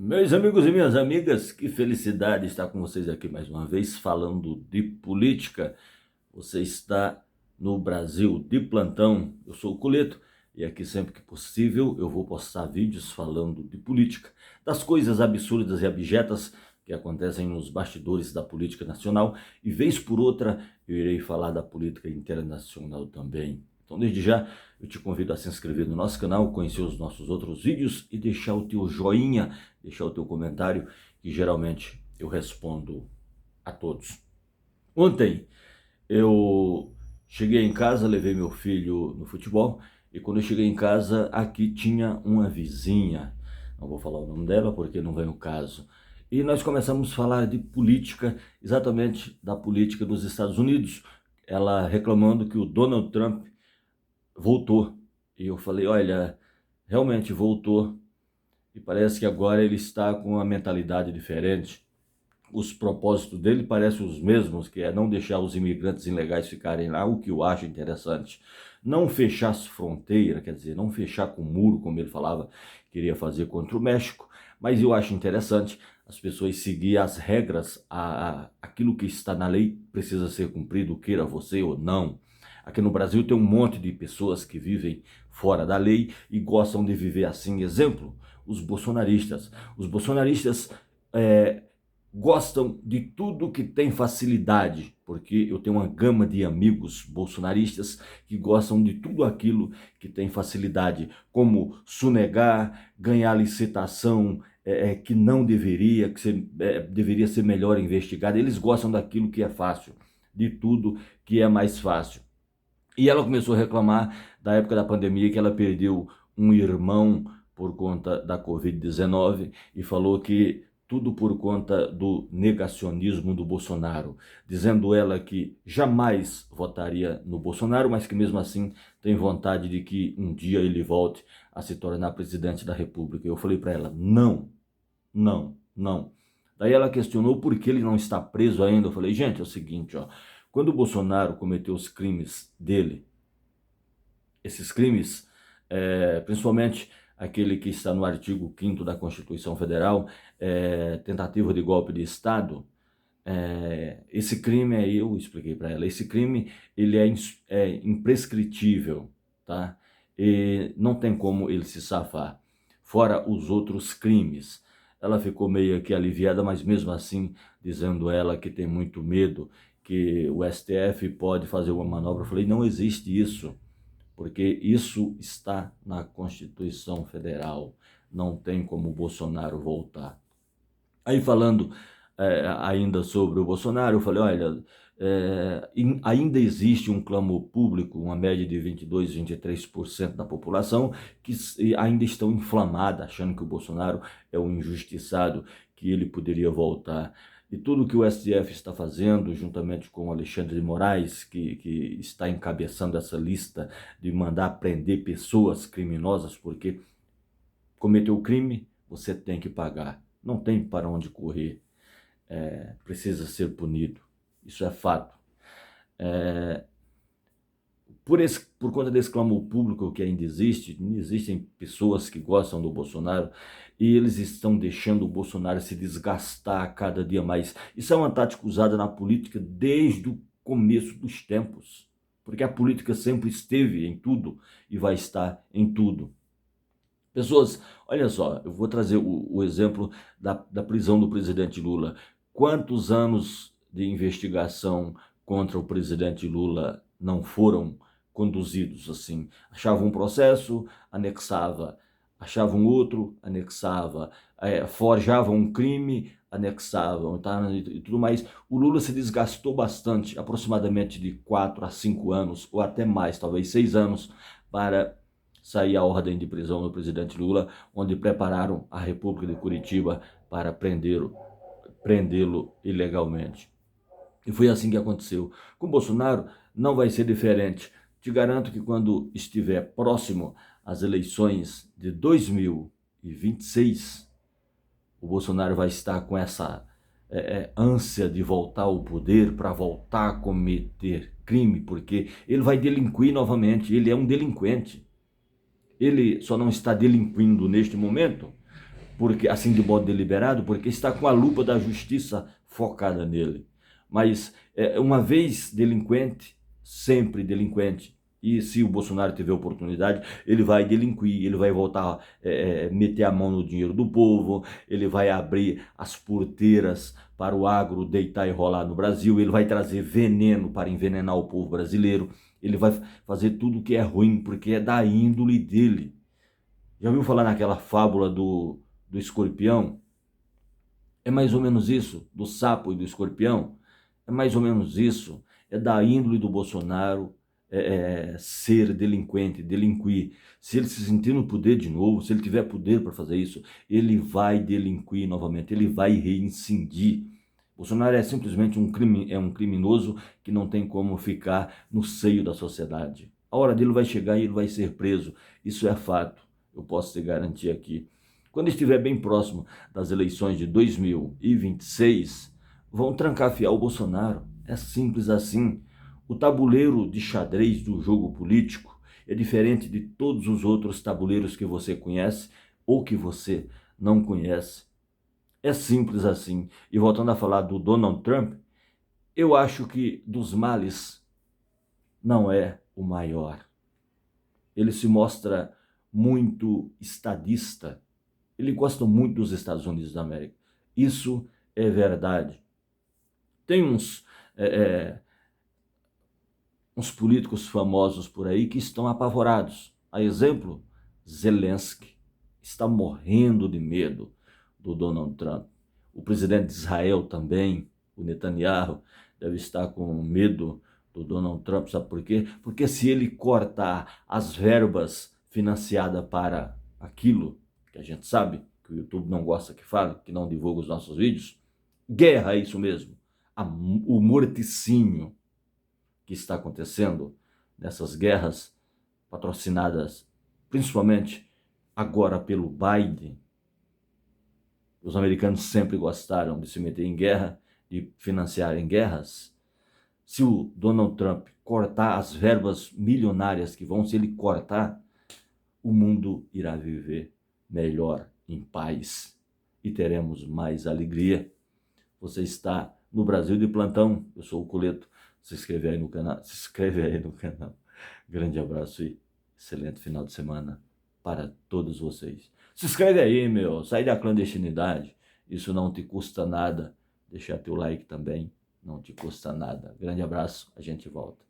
Meus amigos e minhas amigas, que felicidade estar com vocês aqui mais uma vez falando de política. Você está no Brasil de plantão. Eu sou o Culeto e aqui sempre que possível eu vou postar vídeos falando de política, das coisas absurdas e abjetas que acontecem nos bastidores da política nacional e vez por outra eu irei falar da política internacional também. Então, desde já, eu te convido a se inscrever no nosso canal, conhecer os nossos outros vídeos e deixar o teu joinha, deixar o teu comentário, que geralmente eu respondo a todos. Ontem eu cheguei em casa, levei meu filho no futebol, e quando eu cheguei em casa, aqui tinha uma vizinha, não vou falar o nome dela porque não vem o caso, e nós começamos a falar de política, exatamente da política dos Estados Unidos, ela reclamando que o Donald Trump voltou. E eu falei, olha, realmente voltou. E parece que agora ele está com uma mentalidade diferente. Os propósitos dele parecem os mesmos, que é não deixar os imigrantes ilegais ficarem lá, o que eu acho interessante. Não fechar as fronteiras, quer dizer, não fechar com o muro, como ele falava, queria fazer contra o México. Mas eu acho interessante as pessoas seguir as regras, aquilo que está na lei precisa ser cumprido, queira você ou não. Aqui no Brasil tem um monte de pessoas que vivem fora da lei e gostam de viver assim. Exemplo, os bolsonaristas. Os bolsonaristas gostam de tudo que tem facilidade, porque eu tenho uma gama de amigos bolsonaristas que gostam de tudo aquilo que tem facilidade, como sonegar, ganhar licitação que não deveria, deveria ser melhor investigada. Eles gostam daquilo que é fácil, de tudo que é mais fácil. E ela começou a reclamar da época da pandemia, que ela perdeu um irmão por conta da Covid-19 e falou que tudo por conta do negacionismo do Bolsonaro, dizendo ela que jamais votaria no Bolsonaro, mas que mesmo assim tem vontade de que um dia ele volte a se tornar presidente da República. Eu falei para ela, não, não, não. Daí ela questionou por que ele não está preso ainda. Eu falei, gente, é o seguinte, ó, quando o Bolsonaro cometeu os crimes dele, esses crimes, principalmente aquele que está no artigo 5º da Constituição Federal, tentativa de golpe de Estado, esse crime aí, eu expliquei para ela, esse crime ele é imprescritível, tá? E não tem como ele se safar, fora os outros crimes. Ela ficou meio que aliviada, mas mesmo assim, dizendo ela que tem muito medo, que o STF pode fazer uma manobra. Eu falei, não existe isso, porque isso está na Constituição Federal, não tem como o Bolsonaro voltar. Aí falando ainda sobre o Bolsonaro, eu falei, olha, ainda existe um clamor público, uma média de 22, 23% da população, que ainda estão inflamadas, achando que o Bolsonaro é um injustiçado, que ele poderia voltar. E tudo que o STF está fazendo, juntamente com o Alexandre de Moraes, que está encabeçando essa lista de mandar prender pessoas criminosas, porque cometeu crime, você tem que pagar. Não tem para onde correr. Precisa ser punido. Isso é fato. Por conta desse clamor público que ainda existe, existem pessoas que gostam do Bolsonaro e eles estão deixando o Bolsonaro se desgastar a cada dia mais. Isso é uma tática usada na política desde o começo dos tempos, porque a política sempre esteve em tudo e vai estar em tudo. Pessoas, olha só, eu vou trazer o exemplo da prisão do presidente Lula. Quantos anos de investigação contra o presidente Lula não foram conduzidos assim? Achava um processo, anexava, achava um outro, anexava, forjava um crime, anexavam, tá? E tudo mais. O Lula se desgastou bastante, aproximadamente de 4 a 5 anos, ou até mais, talvez 6 anos, para sair a ordem de prisão do presidente Lula, onde prepararam a República de Curitiba para prendê-lo ilegalmente. E foi assim que aconteceu. Com Bolsonaro não vai ser diferente. Te garanto que quando estiver próximo às eleições de 2026, o Bolsonaro vai estar com essa ânsia de voltar ao poder para voltar a cometer crime, porque ele vai delinquir novamente, ele é um delinquente. Ele só não está delinquindo neste momento porque assim de modo deliberado, porque está com a lupa da justiça focada nele. Mas uma vez delinquente, sempre delinquente. E se o Bolsonaro tiver oportunidade, ele vai delinquir, ele vai voltar a meter a mão no dinheiro do povo, ele vai abrir as porteiras para o agro deitar e rolar no Brasil, ele vai trazer veneno para envenenar o povo brasileiro, ele vai fazer tudo que é ruim, porque é da índole dele. Já ouviu falar naquela fábula do escorpião? É mais ou menos isso, do sapo e do escorpião. É mais ou menos isso, é da índole do Bolsonaro ser delinquente, delinquir. Se ele se sentir no poder de novo, se ele tiver poder para fazer isso, ele vai delinquir novamente, ele vai reincidir. Bolsonaro é simplesmente um criminoso que não tem como ficar no seio da sociedade. A hora dele vai chegar e ele vai ser preso, isso é fato, eu posso te garantir aqui. Quando estiver bem próximo das eleições de 2026, vão trancafiar o Bolsonaro. É simples assim. O tabuleiro de xadrez do jogo político é diferente de todos os outros tabuleiros que você conhece ou que você não conhece. É simples assim. E voltando a falar do Donald Trump, eu acho que dos males não é o maior. Ele se mostra muito estadista. Ele gosta muito dos Estados Unidos da América. Isso é verdade. Tem uns políticos famosos por aí que estão apavorados. A exemplo, Zelensky está morrendo de medo do Donald Trump. O presidente de Israel também, o Netanyahu, deve estar com medo do Donald Trump. Sabe por quê? Porque se ele cortar as verbas financiadas para aquilo que a gente sabe, que o YouTube não gosta que fale, que não divulga os nossos vídeos, guerra é isso mesmo. O morticínio que está acontecendo nessas guerras patrocinadas principalmente agora pelo Biden. Os americanos sempre gostaram de se meter em guerra, de financiar em guerras. Se o Donald Trump cortar as verbas milionárias que vão, se ele cortar, o mundo irá viver melhor, em paz, e teremos mais alegria. Você está no Brasil de plantão, eu sou o Coleto. Se inscreve aí no canal, Grande abraço e excelente final de semana para todos vocês. Se inscreve aí, meu, sai da clandestinidade, isso não te custa nada. Deixar teu like também, não te custa nada. Grande abraço, a gente volta.